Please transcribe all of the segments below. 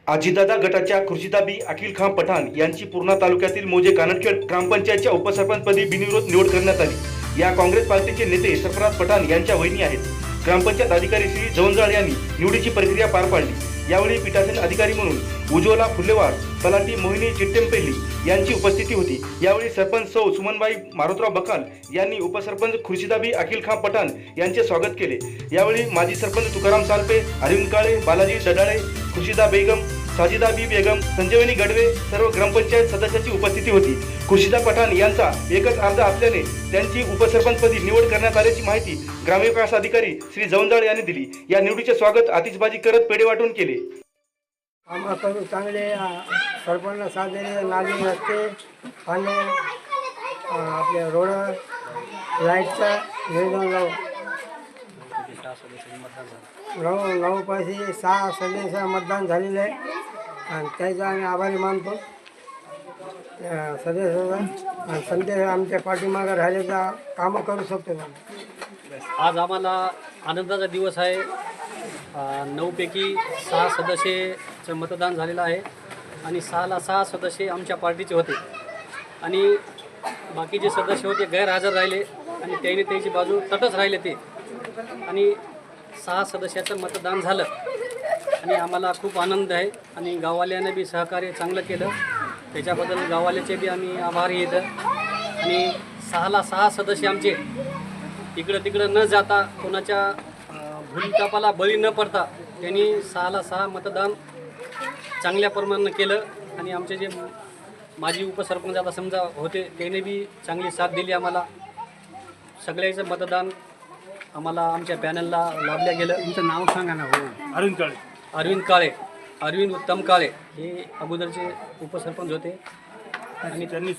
आजीदादा गटाच्या खुर्शिदाबी अखिल खान पठाण यांची पूर्णा तालुक्यातील मोजे कानडखेड ग्रामपंचायतच्या उपसरपंचपदी बिनविरोध निवड करण्यात आली। या काँग्रेस पार्टीचे नेते सरफराज पठाण यांच्या वहिनी आहेत। ग्रामपंचायत अधिकारी श्री जवंजाळ यांनी निवडीची प्रक्रिया पार पाडली। यावेळी पीठासीन अधिकारी म्हणून उज्ज्वला फुल्लेवार, तलाठी मोहिनी चिट्टेमपेल्ली यांची उपस्थिती होती। यावेळी सरपंच सौ सुमनबाई मारुतराव बकाल यांनी उपसरपंच खुर्शिदाबी अखिल खान पठाण यांचे स्वागत केले। यावेळी माजी सरपंच तुकाराम सालपे, अरविंद काळे, बालाजी डडाळे, खुर्शिदा बेगम, साजिदा बी बेगम, संजीवनी गडवे सर्व ग्रामपंचायत सदस्यांची उपस्थिती होती। खुर्शिदा पठाण यांचा एकच अर्ज असल्याने त्यांची उपसरपंचपदी निवड करण्यात आल्याची माहिती ग्रामविकास अधिकारी श्री जवंजाळ यांनी दिली। या निवडीचे स्वागत आतिषबाजी करत पेढे वाटून केले। आम्हाला करून चांगले सरपंच साथ दिले, नाली रस्ते, पाणी, आपले रोड, लाईटचा योजना नऊ पैसे 6 सदस्य मतदान झालेले आहे आणि त्याचा आम्ही आभारी मानतो सदस्याचा। आणि संदेश आमच्या पाठीमागं राहिलेचा कामं करू शकतो। आज आम्हाला आनंदाचा दिवस आहे। 9 पैकी 6 सदस्याचं मतदान झालेलं आहे आणि 6ला 6 सदस्य आमच्या पार्टीचे होते आणि बाकीचे सदस्य होते गैरहजर राहिले आणि त्याने त्याची बाजू तटच राहिले ते आणि 6 सदस्याचं मतदान झालं आणि आम्हाला खूप आनंद आहे आणि गाववाल्याने बी सहकार्य चांगलं केलं, त्याच्याबद्दल गाववाल्याचे बी आम्ही आभारी आहेत। आणि 6ला 6 सदस्य आमचे इकडं तिकडं न जाता कोणाच्या भूलथापाला बळी न पडता त्यांनी 6ला 6 मतदान चांगल्या प्रमाणानं केलं आणि आमचे जे माजी उपसरपंच आता समजा होते त्याने बी चांगली साथ दिली आम्हाला। सगळ्याचं मतदान आम्हाला आमच्या पॅनलला लाभल्या गेलं। तुमचं नाव सांगा ना। अरविंद उत्तम काळे हे अगोदरचे उपसरपंच होते आणि त्यांनी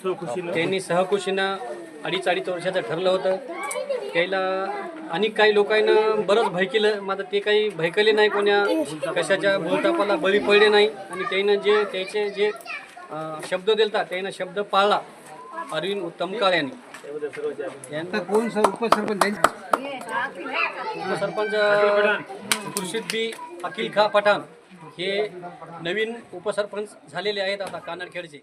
सहकुशीनं 2.5 वर्षाचं ठरलं होतं। त्याला आणि काही लोकांना बरंच भयकेलं, मात्र ते काही भयकले नाही, कोण्या कशाच्या भूलथापाला बळी पडले नाही आणि त्यानं जे त्याचे जे शब्द दिलता त्यानं शब्द पाळला अरविंद उत्तम काळे यांनी। कोण उपसरपंच? उपसरपंच खुर्शिदबी अखिल खान पठाण हे नवीन उपसरपंच झालेले आहेत आता कानडखेडचे।